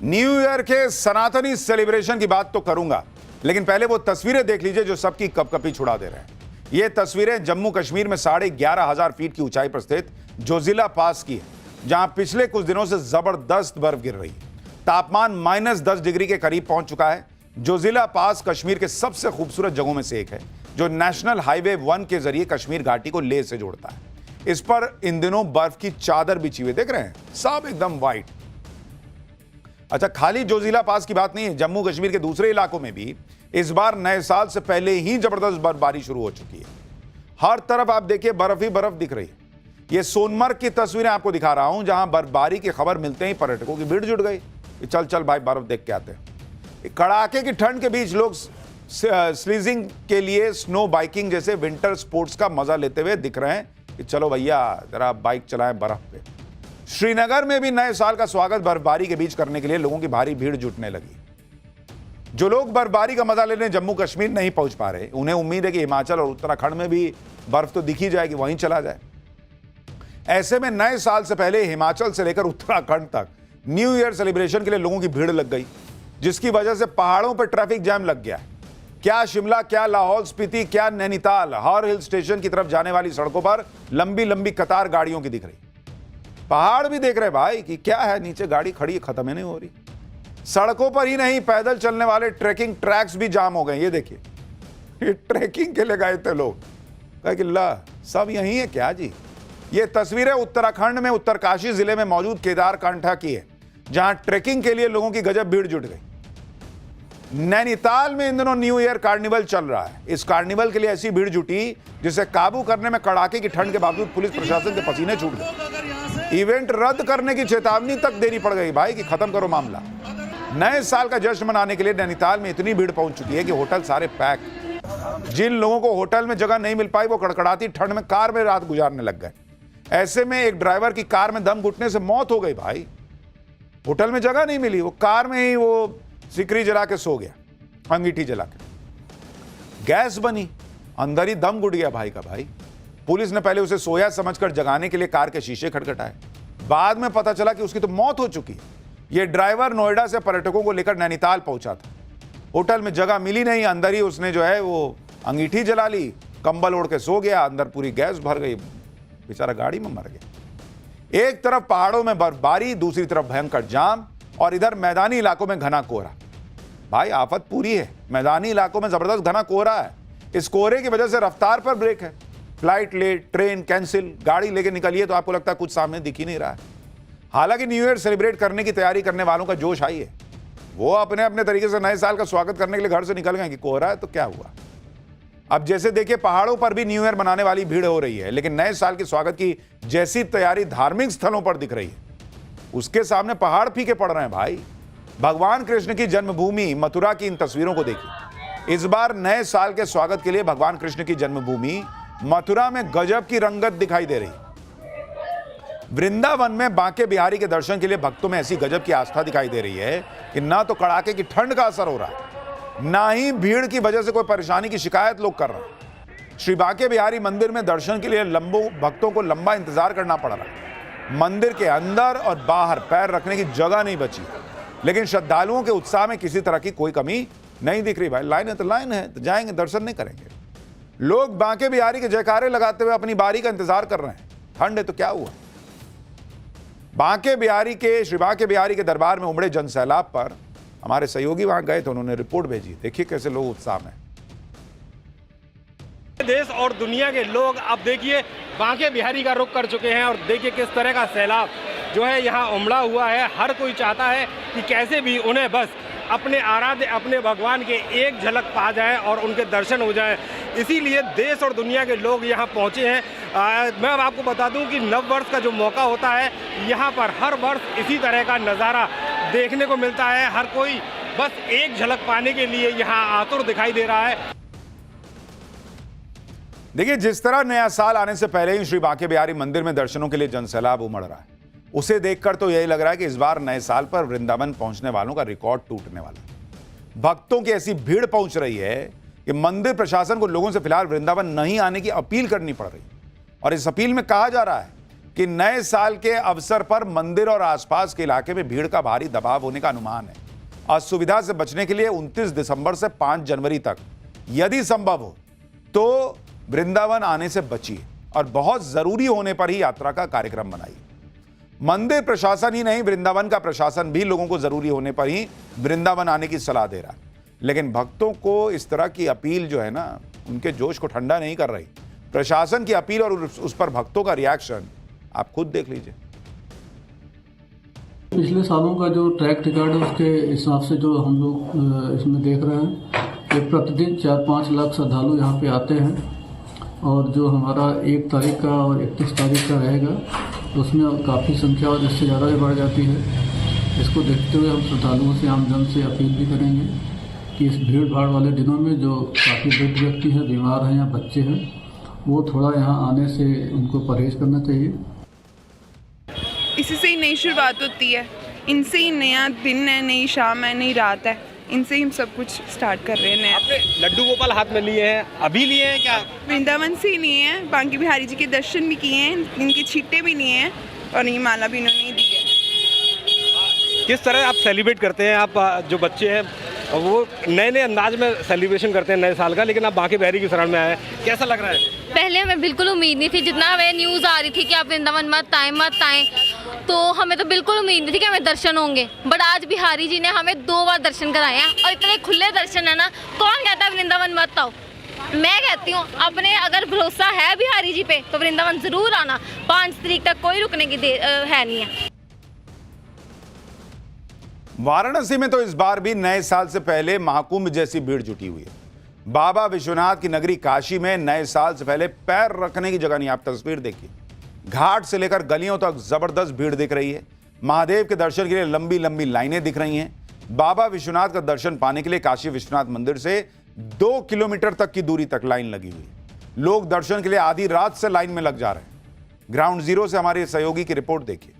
New year के सनातनी celebration की बात तो करूंगा, लेकिन पहले वो तस्वीरें देख लीजिए जो सबकी कपकपी छुड़ा दे रहे हैं। ये तस्वीरें जम्मू कश्मीर में 11,500 फीट की ऊंचाई पर स्थित जोजिला पास की है, जहां पिछले कुछ दिनों से जबरदस्त बर्फ गिर रही है। तापमान -10 डिग्री के करीब पहुंच चुका है। जोजिला पास कश्मीर के सबसे खूबसूरत जगहों में से एक है, जो नेशनल हाईवे 1 के जरिए कश्मीर घाटी को लेह से जोड़ता है। इस पर इन दिनों बर्फ की चादर बिछी हुई, देख रहे हैं, सब एकदम व्हाइट। अच्छा, खाली जोजिला पास की बात नहीं है, जम्मू कश्मीर के दूसरे इलाकों में भी इस बार नए साल से पहले ही जबरदस्त बर्फबारी शुरू हो चुकी है। हर तरफ आप देखिए बर्फ ही बर्फ दिख रही है। ये सोनमर्ग की तस्वीरें आपको दिखा रहा हूं, जहां बर्फबारी की खबर मिलते ही पर्यटकों की भीड़ जुट गई। चल चल भाई बर्फ देख के आते हैं। कड़ाके की ठंड के बीच लोग स्लीजिंग के लिए स्नो बाइकिंग जैसे विंटर स्पोर्ट्स का मजा लेते हुए दिख रहे हैं कि चलो भैया जरा बाइक चलाएं बर्फ पे। श्रीनगर में भी नए साल का स्वागत बर्फबारी के बीच करने के लिए लोगों की भारी भीड़ जुटने लगी। जो लोग बर्फबारी का मजा लेने जम्मू कश्मीर नहीं पहुंच पा रहे, उन्हें उम्मीद है कि हिमाचल और उत्तराखंड में भी बर्फ तो दिखी जाएगी, वहीं चला जाए। ऐसे में नए साल से पहले हिमाचल से लेकर उत्तराखंड तक न्यू ईयर सेलिब्रेशन के लिए लोगों की भीड़ लग गई, जिसकी वजह से पहाड़ों पर ट्रैफिक जैम लग गया है। क्या शिमला, क्या लाहौल स्पीति, क्या नैनीताल, हर हिल स्टेशन की तरफ जाने वाली सड़कों पर लंबी लंबी कतार गाड़ियों की दिख रही। पहाड़ भी देख रहे भाई कि क्या है, नीचे गाड़ी खड़ी खत्म ही नहीं हो रही। सड़कों पर ही नहीं, पैदल चलने वाले ट्रैकिंग ट्रैक्स भी जाम हो गए। ये देखिए, ये ट्रैकिंग के लिए गए थे लोग, कहे कि ला सब यही है क्या जी। ये तस्वीरें उत्तराखंड में उत्तरकाशी जिले में मौजूद केदारकंठा की है, जहां ट्रैकिंग के लिए लोगों की गजब भीड़ जुट गई। नैनीताल में इन दिनों न्यू ईयर कार्निवल चल रहा है। इस कार्निवल के लिए ऐसी भीड़ जुटी जिसे काबू करने में कड़ाके की ठंड के बावजूद पुलिस प्रशासन के पसीने छूट गए। इवेंट रद्द करने की चेतावनी तक देनी पड़ गई भाई कि खत्म करो मामला। नए साल का जश्न मनाने के लिए नैनीताल में इतनी भीड़ पहुंच चुकी है कि होटल सारे पैक। जिन लोगों को होटल में जगह नहीं मिल पाई, वो कड़कड़ाती ठंड में कार में रात गुजारने लग गए। ऐसे में एक ड्राइवर की कार में दम घुटने से मौत हो गई भाई। होटल में जगह नहीं मिली, वो कार में ही वो सिकरी जला के सो गया, अंगीठी जला के। गैस बनी, अंदर ही दम घुट गया भाई का भाई। पुलिस ने पहले उसे सोया समझकर जगाने के लिए कार के शीशे खटखटाए। बाद में पता चला कि उसकी तो मौत हो चुकी है। यह ड्राइवर नोएडा से पर्यटकों को लेकर नैनीताल पहुंचा था। होटल में जगह मिली नहीं, अंदर ही उसने जो है वो अंगीठी जला ली, कंबल ओढ़ के सो गया, अंदर पूरी गैस भर गई, बेचारा गाड़ी में मर गया। एक तरफ पहाड़ों में बर्फबारी, दूसरी तरफ भयंकर जाम, और इधर मैदानी इलाकों में घना कोहरा। भाई आफत पूरी है। मैदानी इलाकों में जबरदस्त घना कोहरा है। इस कोहरे की वजह से रफ्तार पर ब्रेक है। फ्लाइट लेट, ट्रेन कैंसिल, गाड़ी लेके निकलिए तो आपको लगता है कुछ सामने दिख ही नहीं रहा है। हालांकि न्यू ईयर सेलिब्रेट करने की तैयारी करने वालों का जोश आई है। वो अपने अपने तरीके से नए साल का स्वागत करने के लिए घर से निकल गए कि कोहरा है तो क्या हुआ। अब जैसे देखिए, पहाड़ों पर भी न्यू ईयर मनाने वाली भीड़ हो रही है, लेकिन नए साल के स्वागत की जैसी तैयारी धार्मिक स्थलों पर दिख रही है, उसके सामने पहाड़ फीके पड़ रहे हैं भाई। भगवान कृष्ण की जन्मभूमि मथुरा की इन तस्वीरों को देखिए। इस बार नए साल के स्वागत के लिए भगवान कृष्ण की जन्मभूमि मथुरा में गजब की रंगत दिखाई दे रही। वृंदावन में बांके बिहारी के दर्शन के लिए भक्तों में ऐसी गजब की आस्था दिखाई दे रही है कि ना तो कड़ाके की ठंड का असर हो रहा है, ना ही भीड़ की वजह से कोई परेशानी की शिकायत लोग कर रहे हैं। श्री बांके बिहारी मंदिर में दर्शन के लिए भक्तों को लंबा इंतजार करना पड़ रहा है। मंदिर के अंदर और बाहर पैर रखने की जगह नहीं बची, लेकिन श्रद्धालुओं के उत्साह में किसी तरह की कोई कमी नहीं दिख रही। भाई लाइन है तो लाइन है, तो जाएंगे, दर्शन नहीं करेंगे। लोग बांके बिहारी के जयकारे लगाते हुए अपनी बारी का इंतजार कर रहे हैं। ठंड है तो क्या हुआ। श्री बांके बिहारी के दरबार में उमड़े जनसैलाब पर हमारे सहयोगी वहां गए थे, उन्होंने रिपोर्ट भेजी। देखिए कैसे लोग उत्साह में। देश और दुनिया के लोग अब देखिए बांके बिहारी का रुख कर चुके हैं, और देखिए किस तरह का सैलाब जो है यहाँ उमड़ा हुआ है। हर कोई चाहता है कि कैसे भी उन्हें बस अपने आराध्य, अपने भगवान के एक झलक पा जाए और उनके दर्शन हो जाए। इसीलिए देश और दुनिया के लोग यहाँ पहुँचे हैं। मैं अब आपको बता दूं कि नव वर्ष का जो मौका होता है, यहाँ पर हर वर्ष इसी तरह का नज़ारा देखने को मिलता है। हर कोई बस एक झलक पाने के लिए यहाँ आतुर दिखाई दे रहा है। देखिए, जिस तरह नया साल आने से पहले ही श्री बांके बिहारी मंदिर में दर्शनों के लिए जनसैलाब उमड़ रहा है, उसे देखकर तो यही लग रहा है कि इस बार नए साल पर वृंदावन पहुंचने वालों का रिकॉर्ड टूटने वाला है। भक्तों की ऐसी भीड़ पहुंच रही है कि मंदिर प्रशासन को लोगों से फिलहाल वृंदावन नहीं आने की अपील करनी पड़ रही। और इस अपील में कहा जा रहा है कि नए साल के अवसर पर मंदिर और आसपास के इलाके में भीड़ का भारी दबाव होने का अनुमान है। असुविधा से बचने के लिए 29 दिसंबर से 5 जनवरी तक यदि संभव हो तो वृंदावन आने से बचिए और बहुत जरूरी होने पर ही यात्रा का कार्यक्रम बनाइए। मंदिर प्रशासन ही नहीं, वृंदावन का प्रशासन भी लोगों को जरूरी होने पर ही वृंदावन आने की सलाह दे रहा है। लेकिन भक्तों को इस तरह की अपील जो है ना, उनके जोश को ठंडा नहीं कर रही। प्रशासन की अपील और उस पर भक्तों का रिएक्शन आप खुद देख लीजिए। पिछले सालों का जो ट्रैक रिकॉर्ड है उसके हिसाब से जो हम लोग इसमें देख रहे हैं कि प्रतिदिन 4-5 लाख श्रद्धालु यहाँ पे आते हैं और जो हमारा 1 तारीख का और 31 तारीख का रहेगा उसमें काफ़ी संख्या और इससे ज़्यादा भी बढ़ जाती है। इसको देखते हुए हम श्रद्धालुओं से, आमजन से अपील भी करेंगे कि इस भीड़ भाड़ वाले दिनों में जो काफ़ी वृद्ध व्यक्ति हैं, बीमार हैं या बच्चे हैं, वो थोड़ा यहाँ आने से उनको परहेज करना चाहिए। इसी से ही नई शुरुआत होती है, इनसे ही नया दिन है, नई शाम है, नई रात है, इनसे ही हम सब कुछ स्टार्ट कर रहे हैं नया। आपने लड्डू गोपाल हाथ में लिए हैं, अभी लिए हैं क्या? वृंदावन से ही लिए हैं, बांके बिहारी जी के दर्शन भी किए हैं, इनके छींटे भी लिए हैं और ये माला भी इन्होंने दी है। किस तरह आप सेलिब्रेट करते हैं? आप जो बच्चे हैं वो नए नए अंदाज में सेलिब्रेशन करते हैं नए साल का, लेकिन आप बांके बिहारी की शरण में आए, कैसा लग रहा है? पहले हमें बिल्कुल उम्मीद नहीं थी, जितना हमें न्यूज़ आ रही थी कि आप वृंदावन मत आए, तो हमें तो बिल्कुल उम्मीद नहीं थी कि हमें दर्शन होंगे। बट आज बिहारी जी ने हमें 2 बार दर्शन कराए हैं और इतने खुले दर्शन है ना, कौन कहता है वृंदावन मत आओ? मैं कहती हूँ अपने अगर भरोसा है बिहारी जी पे तो वृंदावन ज़रूर आना। 5 तारीख तक कोई रुकने की है नहीं है। वाराणसी में तो इस बार भी नए साल से पहले महाकुंभ जैसी भीड़ जुटी हुई है। बाबा विश्वनाथ की नगरी काशी में नए साल से पहले पैर रखने की जगह नहीं। आप तस्वीर देखिए, घाट से लेकर गलियों तक जबरदस्त भीड़ दिख रही है। महादेव के दर्शन के लिए लंबी लंबी लाइनें दिख रही हैं। बाबा विश्वनाथ का दर्शन पाने के लिए काशी विश्वनाथ मंदिर से 2 किलोमीटर तक की दूरी तक लाइन लगी हुई है। लोग दर्शन के लिए आधी रात से लाइन में लग जा रहे हैं। ग्राउंड जीरो से हमारे सहयोगी की रिपोर्ट देखिए।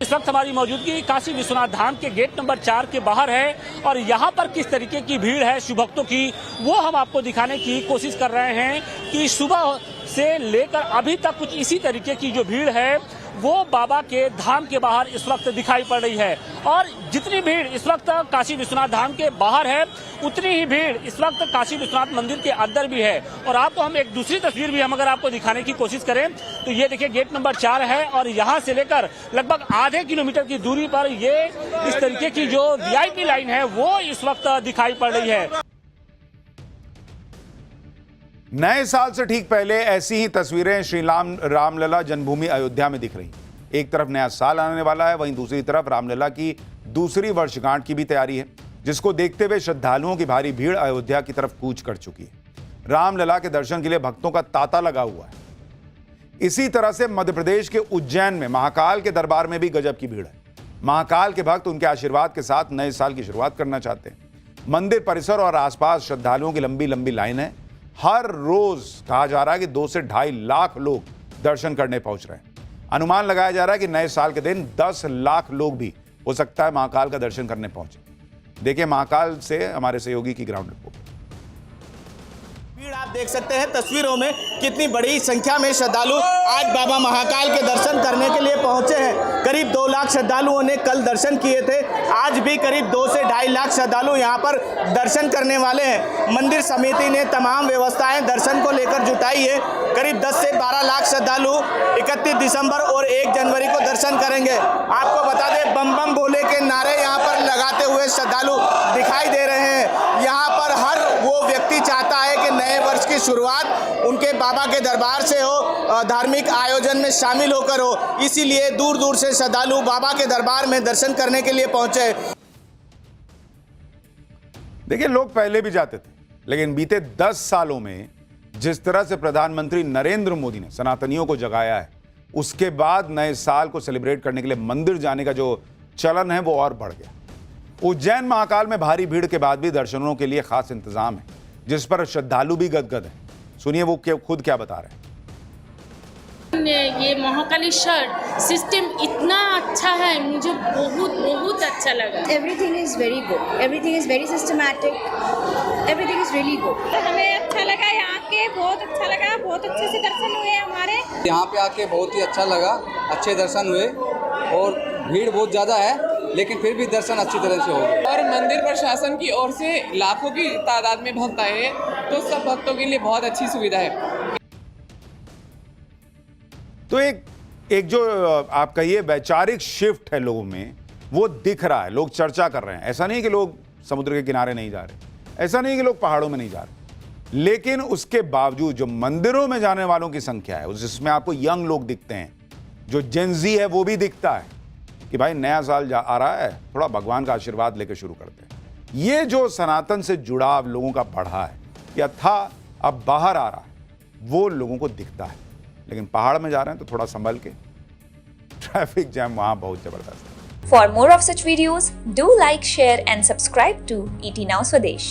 इस वक्त हमारी मौजूदगी काशी विश्वनाथ धाम के गेट नंबर 4 के बाहर है और यहाँ पर किस तरीके की भीड़ है शिव भक्तों की, वो हम आपको दिखाने की कोशिश कर रहे हैं कि सुबह से लेकर अभी तक कुछ इसी तरीके की जो भीड़ है वो बाबा के धाम के बाहर इस वक्त दिखाई पड़ रही है। और जितनी भीड़ इस वक्त काशी विश्वनाथ धाम के बाहर है, उतनी ही भीड़ इस वक्त काशी विश्वनाथ मंदिर के अंदर भी है। और आपको हम एक दूसरी तस्वीर भी हम अगर आपको दिखाने की कोशिश करें तो ये देखिए गेट नंबर 4 है और यहाँ से लेकर लगभग आधे किलोमीटर की दूरी पर ये इस तरीके की जो VIP लाइन है वो इस वक्त दिखाई पड़ रही है। नए साल से ठीक पहले ऐसी ही तस्वीरें श्री रामलला जन्मभूमि अयोध्या में दिख रही। एक तरफ नया साल आने वाला है, वहीं दूसरी तरफ रामलला की दूसरी वर्षगांठ की भी तैयारी है, जिसको देखते हुए श्रद्धालुओं की भारी भीड़ अयोध्या की तरफ कूच कर चुकी है। रामलला के दर्शन के लिए भक्तों का तांता लगा हुआ है। इसी तरह से मध्य प्रदेश के उज्जैन में महाकाल के दरबार में भी गजब की भीड़ है। महाकाल के भक्त उनके आशीर्वाद के साथ नए साल की शुरुआत करना चाहते हैं। मंदिर परिसर और आसपास श्रद्धालुओं की लंबी लंबी लाइन है। हर रोज कहा जा रहा है कि 2 से 2.5 लाख लोग दर्शन करने पहुंच रहे हैं। अनुमान लगाया जा रहा है कि नए साल के दिन 10 लाख लोग भी हो सकता है महाकाल का दर्शन करने पहुंचे। देखिए महाकाल से हमारे सहयोगी की ग्राउंड रिपोर्ट। भीड़ आप देख सकते हैं तस्वीरों में, कितनी बड़ी संख्या में श्रद्धालु आज बाबा महाकाल के दर्शन करने के लिए पहुंचे हैं। करीब 2 लाख श्रद्धालुओं ने कल दर्शन किए थे, आज भी करीब 2 से 2.5 लाख श्रद्धालु यहां पर दर्शन करने वाले हैं। मंदिर समिति ने तमाम व्यवस्थाएं दर्शन को लेकर जुटाई है। करीब 10 से 12 लाख श्रद्धालु 31 दिसंबर और 1 जनवरी को दर्शन करेंगे। आपको बता दें, बम बम भोले के नारे यहाँ पर लगाते हुए श्रद्धालु दिखाई दे रहे हैं। यहाँ पर हर वो व्यक्ति चाहता है कि नए वर्ष की शुरुआत उनके बाबा के दरबार से हो, धार्मिक आयोजन में शामिल होकर हो। इसीलिए दूर दूर से श्रद्धालु बाबा के दरबार में दर्शन करने के लिए पहुंचे। देखिए लोग पहले भी जाते थे, लेकिन बीते 10 सालों में जिस तरह से प्रधानमंत्री नरेंद्र मोदी ने सनातनियों को जगाया है, उसके बाद नए साल को सेलिब्रेट करने के लिए मंदिर जाने का जो चलन है वो और बढ़ गया। उज्जैन महाकाल में भारी भीड़ के बाद भी दर्शनों के लिए खास इंतजाम है, जिस पर श्रद्धालु भी गदगद हैं। सुनिए वो खुद क्या बता रहे हैं। लेकिन ये महाकालेश्वर सिस्टम इतना अच्छा है, मुझे बहुत बहुत अच्छा लगा। Everything is very good. Everything is very systematic. Everything is really good. हमें अच्छा लगा यहाँ के, बहुत अच्छा लगा, बहुत अच्छे से दर्शन हुए हमारे। यहाँ पे आके बहुत ही अच्छा लगा, अच्छे दर्शन हुए और भीड़ बहुत ज़्यादा है लेकिन फिर भी दर्शन अच्छी तरह से हो गए। और मंदिर प्रशासन की ओर से लाखों की तादाद में भक्त आए हैं, तो सब भक्तों के लिए बहुत अच्छी सुविधा है। तो एक जो आप कहिए वैचारिक शिफ्ट है लोगों में, वो दिख रहा है। लोग चर्चा कर रहे हैं। ऐसा नहीं कि लोग समुद्र के किनारे नहीं जा रहे, ऐसा नहीं कि लोग पहाड़ों में नहीं जा रहे, लेकिन उसके बावजूद जो मंदिरों में जाने वालों की संख्या है, जिसमें आपको यंग लोग दिखते हैं, जो जेनजी है वो भी दिखता है कि भाई नया साल आ रहा है, थोड़ा भगवान का आशीर्वाद लेकर शुरू करते हैं। ये जो सनातन से जुड़ाव लोगों का बढ़ा है या था, अब बाहर आ रहा है, वो लोगों को दिखता है। लेकिन पहाड़ में जा रहे हैं तो थोड़ा संभल के, ट्रैफिक जैम वहां बहुत जबरदस्त है। For more of such videos, do like, share and subscribe to ET Now Swadesh.